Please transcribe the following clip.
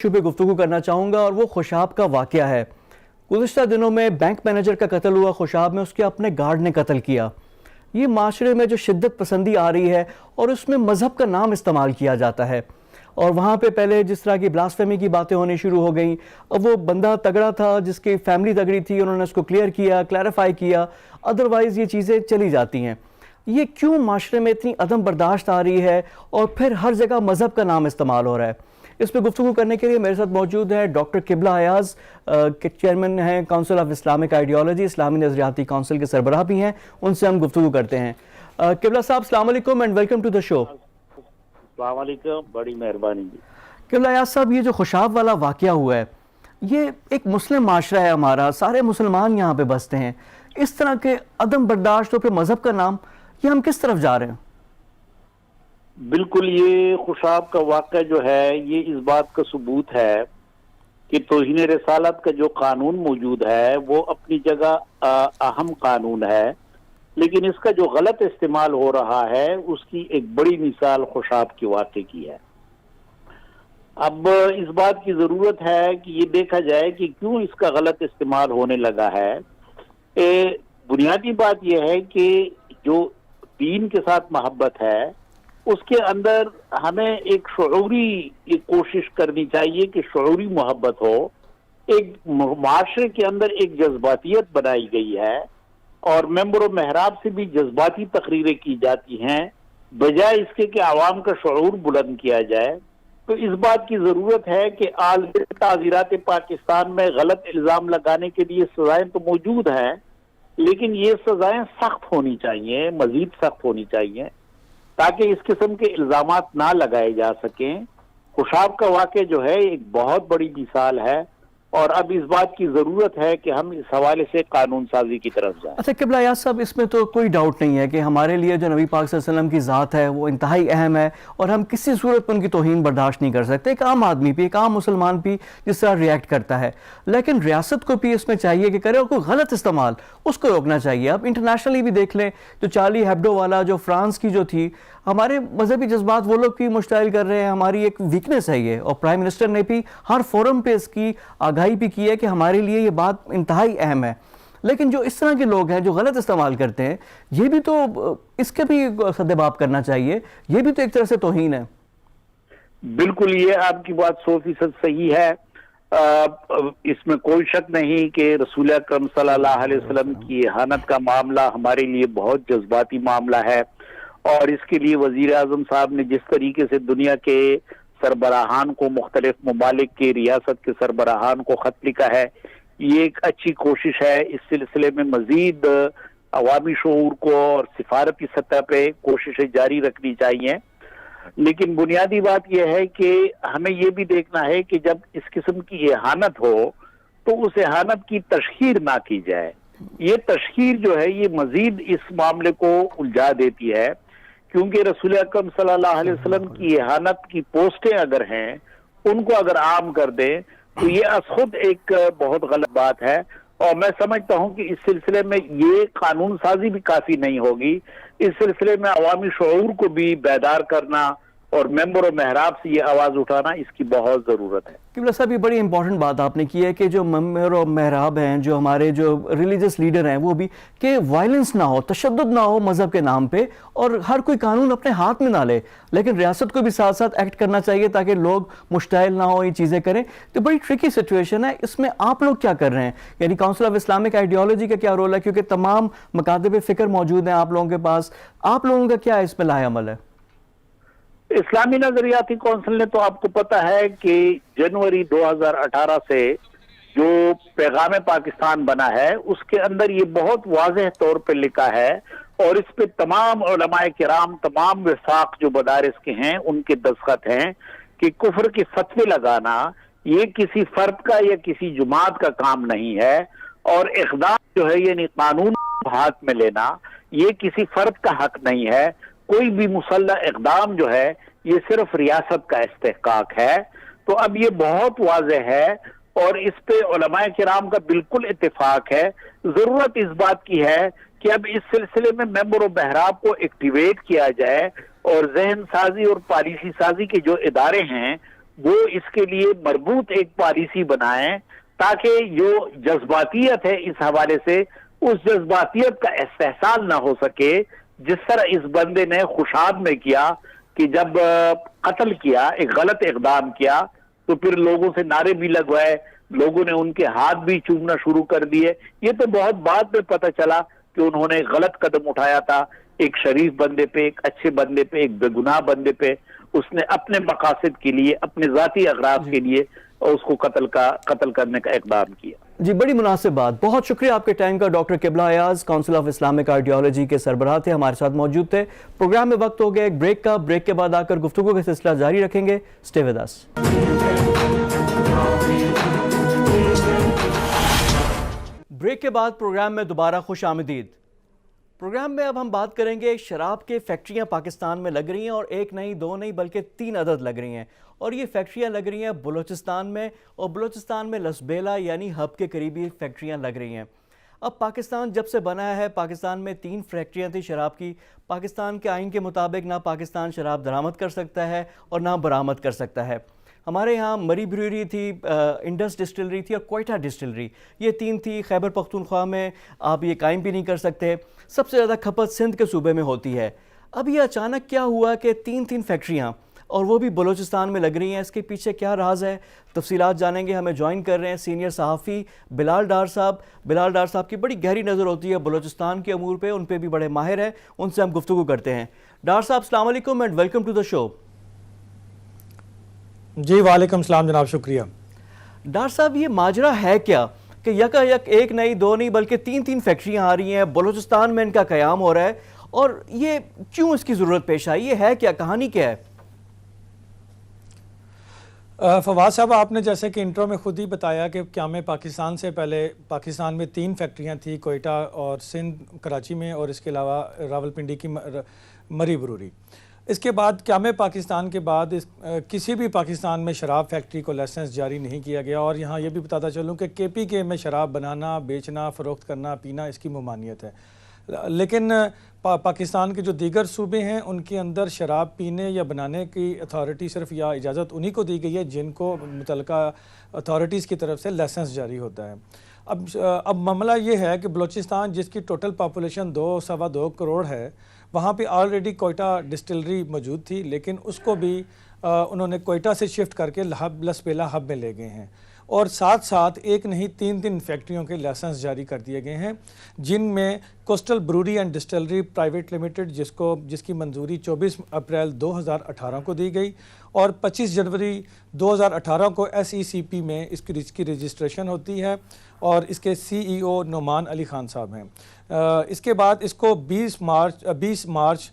पे गुफ्तगू करना चाहूँगा और वो खुशाब का वाक़या है। गुज़िश्ता दिनों में बैंक मैनेजर का कत्ल हुआ खुशाब में, उसके अपने गार्ड ने कत्ल किया। ये माशरे में जो शिद्दत पसंदी आ रही है और उसमें मज़हब का नाम इस्तेमाल किया जाता है, और वहाँ पे पहले जिस तरह की ब्लास्फेमी की बातें होनी शुरू हो गई। अब वो बंदा तगड़ा था, जिसकी फैमिली तगड़ी थी, उन्होंने उसको क्लियर किया, क्लैरिफाई किया, अदरवाइज़ ये चीज़ें चली जाती हैं। ये क्यों माशरे में इतनी अदम बर्दाश्त आ रही है और फिर हर जगह मज़हब का नाम इस्तेमाल हो रहा है? इस पर गुफ्तगू करने के लिए मेरे साथ मौजूद है डॉक्टर किबला अयाज के चेयरमैन हैं काउंसिल ऑफ इस्लामिक आइडियोलॉजी, इस्लामी नज़रियाती काउंसिल के सरबराह भी हैं। उनसे हम गुफ्तगू करते हैं। किबला साहब, अस्सलाम वालेकुम and welcome to the show. अस्सलाम वालेकुम, बड़ी मेहरबानी जी। किबला अयाज साहब, ये जो खुशाब वाला वाक़या हुआ है, ये एक मुस्लिम माशरा है हमारा, सारे मुसलमान यहाँ पे बसते हैं। इस तरह के अदम बर्दाश्त और फिर मज़हब का नाम, ये हम किस तरफ जा रहे हैं? बिल्कुल, ये खुशाब का वाक़या जो है ये इस बात का सबूत है कि तौहीन रिसालत का जो कानून मौजूद है वो अपनी जगह अहम कानून है, लेकिन इसका जो गलत इस्तेमाल हो रहा है उसकी एक बड़ी मिसाल खुशाब के वाक़े की है। अब इस बात की ज़रूरत है कि ये देखा जाए कि क्यों इसका गलत इस्तेमाल होने लगा है। बुनियादी बात यह है कि जो दीन के साथ मोहब्बत है उसके अंदर हमें एक शऊरी कोशिश करनी चाहिए कि शऊरी मोहब्बत हो। एक माशरे के अंदर एक जज्बातियत बनाई गई है और मेंबर महराब से भी जज्बाती तकरीरें की जाती हैं, बजाय इसके कि आवाम का शऊर बुलंद किया जाए। तो इस बात की ज़रूरत है कि आलमी ताज़ीरात पाकिस्तान में गलत इल्ज़ाम लगाने के लिए सज़ाएं तो मौजूद हैं, लेकिन ये सज़ाएं सख्त होनी चाहिए, मज़ीद सख्त होनी चाहिए, ताकि इस किस्म के इल्ज़ामात ना लगाए जा सकें। खुशाब का वाक़या जो है एक बहुत बड़ी मिसाल है और अब इस बात की ज़रूरत है कि हम इस हवाले से कानून साजी की तरफ जाएं। अच्छा किबला अयाज साहब, इसमें तो कोई डाउट नहीं है कि हमारे लिए जो नबी पाक सल्लल्लाहु अलैहि वसल्लम की ज़ात है वो इंतहाई अहम है और हम किसी सूरत पर उनकी तौहीन बर्दाश्त नहीं कर सकते। एक आम आदमी भी, एक आम मुसलमान भी जिस तरह रिएक्ट करता है, लेकिन रियासत को भी इसमें चाहिए कि करे और कोई गलत इस्तेमाल उसको रोकना चाहिए। अब इंटरनेशनली भी देख लें, जो चार्ली हेब्डो वाला, जो फ्रांस की जो थी, हमारे मजहबी जज्बात वो लोग भी मुश्ताइल कर रहे हैं, हमारी एक वीकनेस है ये, और प्राइम मिनिस्टर ने भी हर फोरम पे इसकी आगाही भी की है कि हमारे लिए ये बात इंतहाई अहम है। लेकिन जो इस तरह के लोग हैं जो गलत इस्तेमाल करते हैं, ये भी तो, इसके भी सद्देबाप करना चाहिए। ये भी तो एक तरह से तौहीन है। बिल्कुल, ये आपकी बात 100% सही है। इसमें कोई शक नहीं कि रसूल अकरम सल्लल्लाहु अलैहि वसल्लम की इहानत का मामला हमारे लिए बहुत जज्बाती मामला है और इसके लिए वजीर आजम साहब ने जिस तरीके से दुनिया के सरबराहान को, मुख्तलिफ ममालिक के रियासत के सरबराहान को खत लिखा है, ये एक अच्छी कोशिश है। इस सिलसिले में मजीद अवामी शऊर को और सिफारती सतह पे कोशिशें जारी रखनी चाहिए। लेकिन बुनियादी बात यह है कि हमें ये भी देखना है कि जब इस किस्म की इहानत हो तो उस इहानत की तशहीर ना की जाए। ये तशहीर जो है ये मजीद इस मामले को उलझा देती है, क्योंकि रसूल अकरम सल्लल्लाहु अलैहि वसल्लम की इहानत की पोस्टें अगर हैं उनको अगर आम कर दें तो ये खुद एक बहुत गलत बात है। और मैं समझता हूं कि इस सिलसिले में ये कानून साजी भी काफी नहीं होगी। इस सिलसिले में अवामी शऊर को भी बेदार करना और मेंबर महराब से ये आवाज़ उठाना, इसकी बहुत ज़रूरत है। किबला साहब, ये बड़ी इंपॉर्टेंट बात आपने की है कि जो मेंबर महराब हैं, जो हमारे जो रिलीजियस लीडर हैं, वो भी कि वायलेंस ना हो, तशद्दुद ना हो मज़हब के नाम पे, और हर कोई कानून अपने हाथ में ना ले, लेकिन रियासत को भी साथ साथ एक्ट करना चाहिए ताकि लोग मुश्ताइल ना हो, ये चीज़ें करें। तो बड़ी ट्रिकी सिचुएशन है। इसमें आप लोग क्या कर रहे हैं, यानी काउंसिल ऑफ इस्लामिक आइडियोलॉजी का क्या रोल है, क्योंकि तमाम मकातब फ़िक्र मौजूद हैं आप लोगों के पास, आप लोगों का क्या इसमें लाए अमल है? इस्लामी नजरियाती काउंसिल ने, तो आपको पता है कि जनवरी 2018 से जो पैगाम पाकिस्तान बना है उसके अंदर ये बहुत वाज़ेह तौर पे लिखा है और इस पे तमाम उलमाए किराम, तमाम विफाक जो मदारिस के हैं उनके दस्तखत हैं कि कुफ्र के फतवे लगाना ये किसी फर्द का या किसी जमात का काम नहीं है, और इक़दाम जो है यानी कानून हाथ में लेना ये किसी फर्द का हक नहीं है। कोई भी मुसल्लह इक़दाम जो है ये सिर्फ रियासत का इस्तेहकाक है। तो अब ये बहुत वाज़ेह है और इस पे उलमाए किराम का बिल्कुल इत्तेफाक है। जरूरत इस बात की है कि अब इस सिलसिले में मेंबर महराब को एक्टिवेट किया जाए और जहन साजी और पॉलिसी साजी के जो इदारे हैं وہ اس کے لیے مربوط ایک پالیسی بنائیں تاکہ جو جذباتیت ہے اس حوالے سے اس جذباتیت کا استحصال نہ ہو سکے، جس طرح اس بندے نے خوشاب میں کیا کہ جب قتل کیا، ایک غلط اقدام کیا، تو پھر لوگوں سے نعرے بھی لگوائے، لوگوں نے ان کے ہاتھ بھی چومنا شروع کر دیے۔ یہ تو بہت بعد میں پتہ چلا کہ انہوں نے غلط قدم اٹھایا تھا، ایک شریف بندے پہ، ایک اچھے بندے پہ، ایک بے گناہ بندے پہ اس نے اپنے مقاصد کے لیے، اپنے ذاتی اغراض کے لیے اس کو قتل کرنے کا اقدام کیا۔ جی بڑی مناسب بات، بہت شکریہ آپ کے ٹائم کا۔ ڈاکٹر قبلہ Ayaz, council of Islamic cardiology کے سربراہ تھے، ہمارے ساتھ موجود تھے۔ پروگرام میں وقت ہو گیا ایک بریک کا، بریک کے بعد آ کر گفتگو کا سلسلہ جاری رکھیں گے۔ Stay with us. بریک کے بعد پروگرام میں دوبارہ خوش آمدید۔ پروگرام میں اب ہم بات کریں گے شراب کے فیکٹریاں پاکستان میں لگ رہی ہیں، اور ایک نہیں، دو نہیں، بلکہ 3 عدد لگ رہی ہیں، اور یہ فیکٹریاں لگ رہی ہیں بلوچستان میں، اور بلوچستان میں لسبیلا یعنی ہب کے قریبی فیکٹریاں لگ رہی ہیں۔ اب پاکستان جب سے بنا ہے، پاکستان میں 3 فیکٹریاں تھیں شراب کی۔ پاکستان کے آئین کے مطابق نہ پاکستان شراب درآمد کر سکتا ہے اور نہ برآمد کر سکتا ہے۔ ہمارے ہاں مری بریوری تھی، انڈس ڈسٹلری تھی، اور کوئٹہ ڈسٹلری، یہ 3 تھی۔ خیبر پختونخوا میں آپ یہ قائم بھی نہیں کر سکتے۔ سب سے زیادہ کھپت سندھ کے صوبے میں ہوتی ہے۔ اب یہ اچانک کیا ہوا کہ 3 فیکٹریاں، اور وہ بھی بلوچستان میں لگ رہی ہیں؟ اس کے پیچھے کیا راز ہے؟ تفصیلات جانیں گے۔ ہمیں جوائن کر رہے ہیں سینئر صحافی بلال ڈار صاحب۔ بلال ڈار صاحب کی بڑی گہری نظر ہوتی ہے بلوچستان کے امور پہ، ان پہ بھی بڑے ماہر ہیں، ان سے ہم گفتگو کرتے ہیں۔ ڈار صاحب السلام علیکم اینڈ ویلکم ٹو دا شو۔ جی وعلیکم السلام جناب، شکریہ۔ ڈار صاحب یہ ماجرا ہے کیا کہ یکا یک ایک نہیں، دو نہیں، بلکہ 3 فیکٹریاں آ رہی ہیں، بلوچستان میں ان کا قیام ہو رہا ہے، اور یہ کیوں اس کی ضرورت پیش آئی؟ یہ ہے کیا؟ کہانی کیا ہے؟ فواد صاحب، آپ نے جیسے کہ انٹرو میں خود ہی بتایا کہ قیام پاکستان سے پہلے پاکستان میں 3 فیکٹریاں تھیں، کوئٹہ اور سندھ کراچی میں، اور اس کے علاوہ راولپنڈی کی مری بروری۔ اس کے بعد قیام پاکستان کے بعد کسی بھی پاکستان میں شراب فیکٹری کو لائسنس جاری نہیں کیا گیا، اور یہاں یہ بھی بتاتا چلوں کہ KPK میں شراب بنانا، بیچنا، فروخت کرنا، پینا اس کی ممانعت ہے۔ لیکن پاکستان کے جو دیگر صوبے ہیں ان کے اندر شراب پینے یا بنانے کی اتھارٹی صرف یا اجازت انہی کو دی گئی ہے جن کو متعلقہ اتھارٹیز کی طرف سے لائسنس جاری ہوتا ہے۔ اب معاملہ یہ ہے کہ بلوچستان جس کی ٹوٹل پاپولیشن 2.25 کروڑ ہے، وہاں پہ آلریڈی کوئٹہ ڈسٹلری موجود تھی، لیکن اس کو بھی انہوں نے کوئٹہ سے شفٹ کر کے لسبیلا ہب میں لے گئے ہیں، اور ساتھ ساتھ ایک نہیں 3 فیکٹریوں کے لائسنس جاری کر دیے گئے ہیں، جن میں coastal brewery and distillery private limited جس کی منظوری 24 اپریل 2018 کو دی گئی، اور 25 جنوری 2018 کو SECP میں اس کی رجسٹریشن ہوتی ہے، اور اس کے CEO نعمان علی خان صاحب ہیں۔ اس کے بعد اس کو 20 مارچ